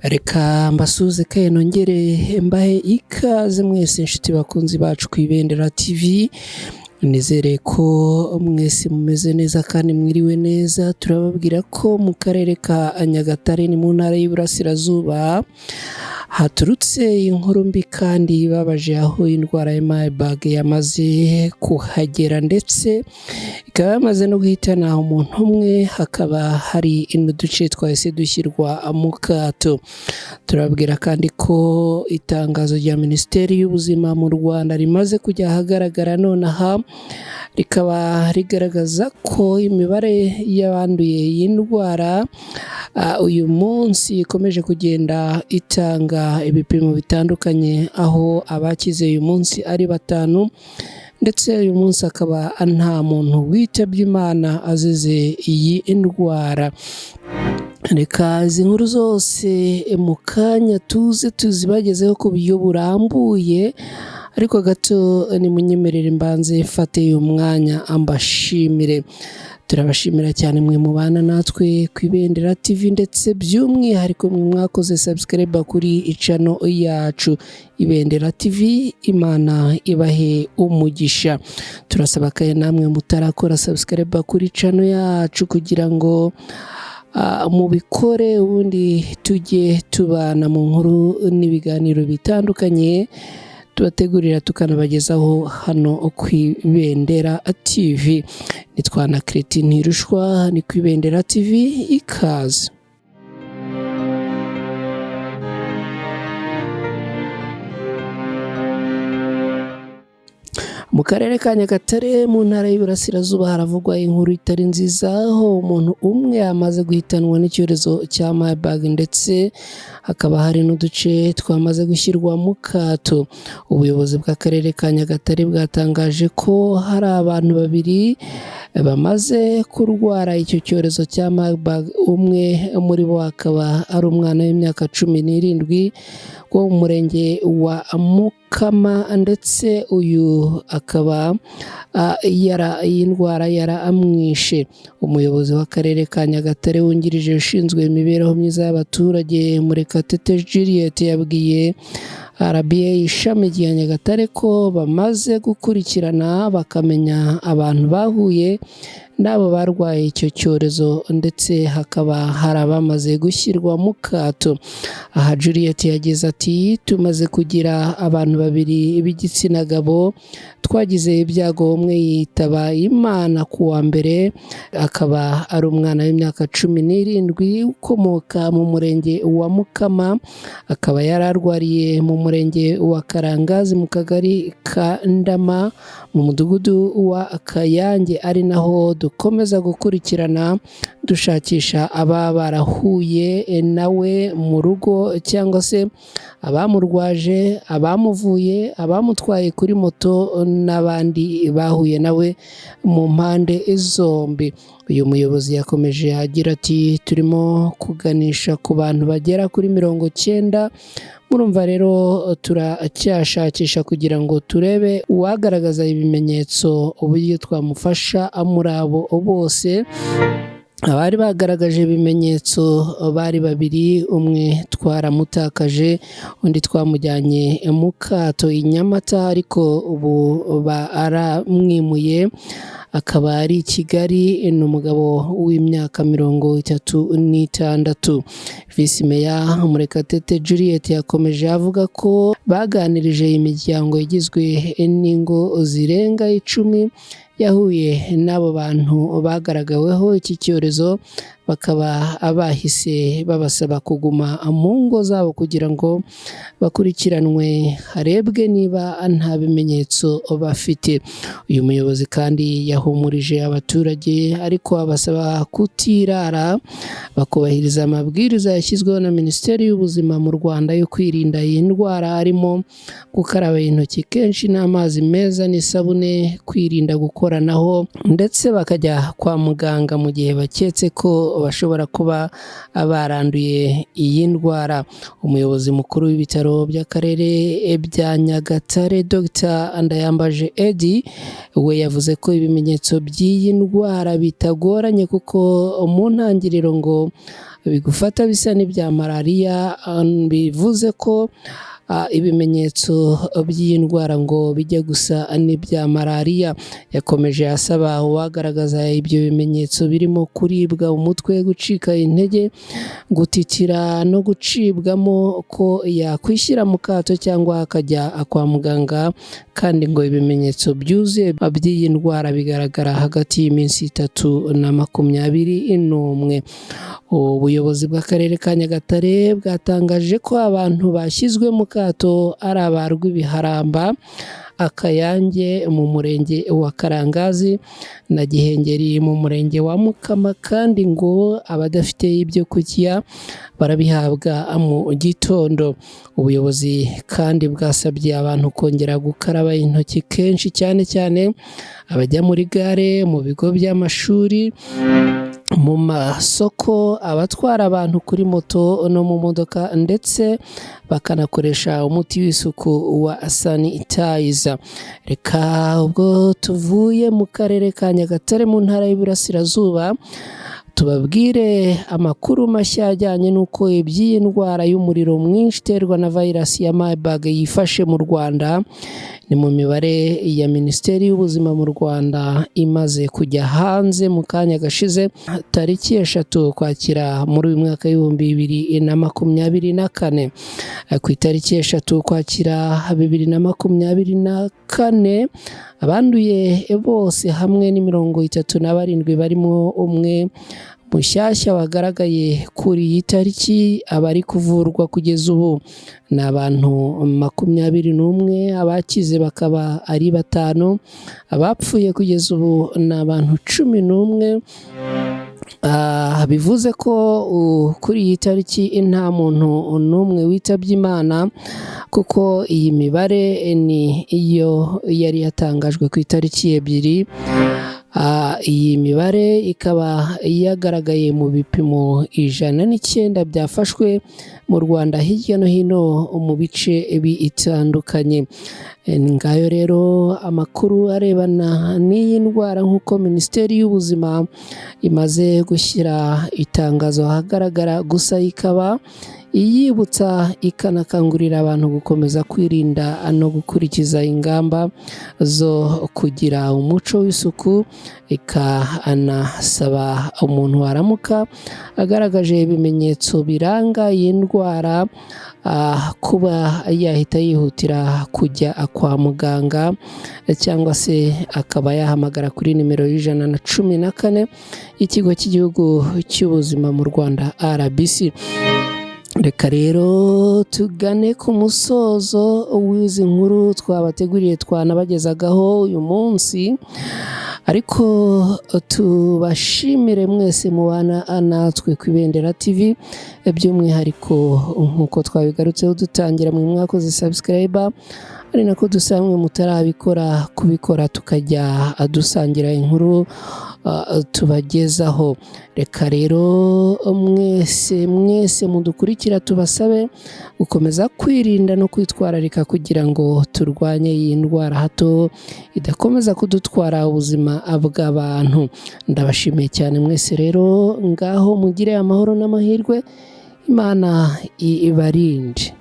Reka mbasuze kandi nongere mbahe ikaze mwese inshuti bakunzi bacu ku Ibendera TV. Nizere ko mwese mumeze neza kandi mwiriwe neza. Turababwira ko mu karere ka Nyagatare ni mu ntara y'Iburasirazuba haturutse inkuru mbi kandi ibabaje, aho indwara ya Marburg yamaze kuhagera ndetse ikaba yamaze no guhitana umuntu umwe, hakaba hari n'uduce twahise dushyirwa mu kato. Turababwira kandi ko itangazo rya Minisiteri y'Ubuzima mu Rwanda rimaze kujya ahagaragara nonaha, rikaba rigaragaza ko imibare y'abanduye iyi ndwara uyu munsi ikomeje kugenda itanga ibipimo bitandukanye, aho abakize uyu munsi ari 5 ndetse uyu munsi akaba nta muntu witabye Imana azize iyi ndwara. Reka izi nkuru zose mu kanya tuze tuzibagezeho ku buryo burambuye, ariko gato nimunyemerere mbanze mfate uyu mwanya ambashimire. Turabashimira cyane mwe mubana natwe ku Ibendera TV, ndetse by'umwihariko mwe mwakoze subscribe kuri channel yacu Ibendera TV. Imana ibahe umugisha. Turasaba kandi namwe mutarakora subscribe kuri channel yacu kugira ngo mubikore, ubundi tujye tubana mu nkuru n'ibiganiro bitandukanye tubategurira tukanabagezaho hano ku Ibendera TV. Nitwa na Cretin Ntirushwa, ni ku Ibendera TV, ikaze. Mu karere ka Nyagatare mu ntara y'Iburasirazuba haravugwa inkuru itari nziza, aho umuntu umwe amaze guhitanwa n'icyorezo cya Marburg ndetse hakaba hari n'uduce twamaze gushyirwa mu kato. Ubuyobozi bw'akarere ka Nyagatare bwatangaje ko hari abantu 2 bamaze kurwara icyo cyorezo cya Marburg. Umwe muri bo akaba ari umwana w'imyaka 17 wo mu murenge wa Mukama, ndetse uyu akaba iyi ndwara yaramwishe. Umuyobozi w'akarere ka Nyagatare wungirije ushinzwe imibereho myiza y'abaturage Murekatete Juliet yabwiye RBA ishami rya Nyagatare ko bamaze gukurikirana bakamenya abantu bahuye n'abo barwaye icyo cyorezo, ndetse hakaba hari abamaze gushyirwa mu kato. Aha Juliet yagize ati, tumaze kugira abantu 2 b'igitsina gabo twagize ibyago. Umwe yitaba Imana ku wa mbere, akaba ari umwana w'imyaka 17 ukomoka mu murenge wa Mukama, akaba yararwariye mu murenge wa Karangazi mu kagari ka Ndama mu mudugudu wa Kayange, ari naho dukomeza gukurikirana dushakisha aba barahuye nawe mu rugo, cyangwa se abamurwaje, abamuvuye, abamutwaye kuri moto n'abandi bahuye nawe mu mpande zombi. Uyu muyobozi yakomeje agira ati, turimo kuganisha ku bantu bagera kuri 90. Murumva rero turacyashakisha kugira ngo turebe uwagaragaza ibimenyetso uburyo twamufasha muri abo bose. Abari bagaragaje ibimenyetso bari 2, umwe twaramutakaje, undi twamujyanye mu kato i Nyamata, ariko ubu baramwimuye, akaba ari i Kigali. Ni umugabo w'imyaka 36. Visi Meya Murekatete Juliet yakomeje avuga ko baganirije imiryango igizwe n'ingo zirenga 10 yahuye n'abo bantu bagaragaweho iki cyorezo, bakaba bahise babasaba kuguma mu ngo zabo kugira ngo bakurikiranwe harebwe niba nta bimenyetso bafite. Uyu muyobozi kandi yahumurije abaturage, ariko abasaba kutirara bakubahiriza amabwiriza yashyizweho na Minisiteri y'Ubuzima mu Rwanda yo kwirinda iyi ndwara, harimo gukaraba intoki kenshi n'amazi meza n'isabune, kwirinda gukoranaho, ndetse bakajya kwa muganga mu gihe baketse ko bashobora kuba baranduye iyi ndwara. Umuyobozi mukuru w'ibitaro by'akarere bya Nyagatare Dr Ndayambaje Eddy we yavuze ko ibimenyetso by'iyi ndwara bitagoranye kuko mu ntangiriro ngo bigufata bisa n'ibya malariya, bivuze ko ibimenyetso by'iyi ndwara ngo bijya gusa n'ibya malariya. Yakomeje asaba uwagaragaza ibyo bimenyetso birimo kuribwa umutwe, gucika intege, gutitira no gucibwamo ko yakwishyira mu kato cyangwa akajya kwa muganga, kandi ngo ibimenyetso byuzuye by'iyi ndwara bigaragara hagati y'iminsi 3 na 21. Ubuyobozi bw'akarere ka Nyagatare bwatangaje ko abantu bashyizwe mu kato ari abarw'Ibiharamba, Akayange mu murenge wa Karangazi na Gihengeri mu murenge wa Mukama, kandi ngo abadafite ibyo kurya barabihabwa mu gitondo. Ubuyobozi kandi bwasabye abantu kongera gukaraba intoki kenshi, cyane cyane abajya muri gare, mu bigo by'amashuri, mu masoko, abatwara abantu kuri moto no mu modoka, ndetse bakanakoresha umuti w'isuku wa sanitizer. Reka ubwo tuvuye mu karere ka Nyagatare mu ntara y'Iburasirazuba tubabwire amakuru mashya ajyanye n'uko iby'iyi ndwara y'umuriro mwinshi iterwa na virus ya Marburg yifashe mu Rwanda. Ni mu mibare ya Minisiteri y'Ubuzima mu Rwanda imaze kujya hanze mu kanya gashize, tariki 3 Ukwakira muri uyu mwaka w'2024. Ku itariki 3 Ukwakira 2024 abanduye bose hamwe ni 37 barimo umwe mushyashya wagaragaye kuri iyi tariki. Abari kuvurwa kugeza ubu ni abantu 21, abakize bakaba ari 5, abapfuye kugeza ubu ni abantu 11. Bivuze ko kuri iyi tariki nta muntu n'umwe witabye Imana, kuko iyi mibare ni iyo yari yatangajwe ku itariki 2. Iyi mibare ikaba yagaragaye mu bipimo 109 byafashwe mu Rwanda hirya no hino mu bice bitandukanye. Ngayo rero amakuru arebana n'iyi ndwara, nk'uko Minisiteri y'Ubuzima imaze gushyira itangazo ahagaragara, gusa ikaba iyibutsa ikanakangurira abantu gukomeza kwirinda no gukurikiza ingamba zo kugira umuco w'isuku. Ikanasaba umuntu waramuka agaragaje ibimenyetso biranga iyi ndwara kuba yahita yihutira kujya kwa muganga, cyangwa se akaba yahamagara kuri nimero 114 y'Ikigo cy'Igihugu cy'Ubuzima mu Rwanda RBC. Reka rero tugane ku musozo w'izi nkuru twabateguriye twanabagezagaho uyu munsi, ariko tubashimire mwese mubana natwe ku Ibendera TV, by'umwihariko nk'uko twabigarutseho dutangira mu mwakoze subscribe, ari nako dusanzwe mutarabikora kubikora, tukajya dusangira inkuru tubagezaho. Reka rero mwese mudukurikira tubasabe gukomeza kwirinda no kwitwararika kugira ngo turwanye iyi ndwara hato idakomeza kudutwara ubuzima bw'abantu. Ndabashimiye cyane mwese rero, ngaho mugire amahoro n'amahirwe, Imana ibarinde.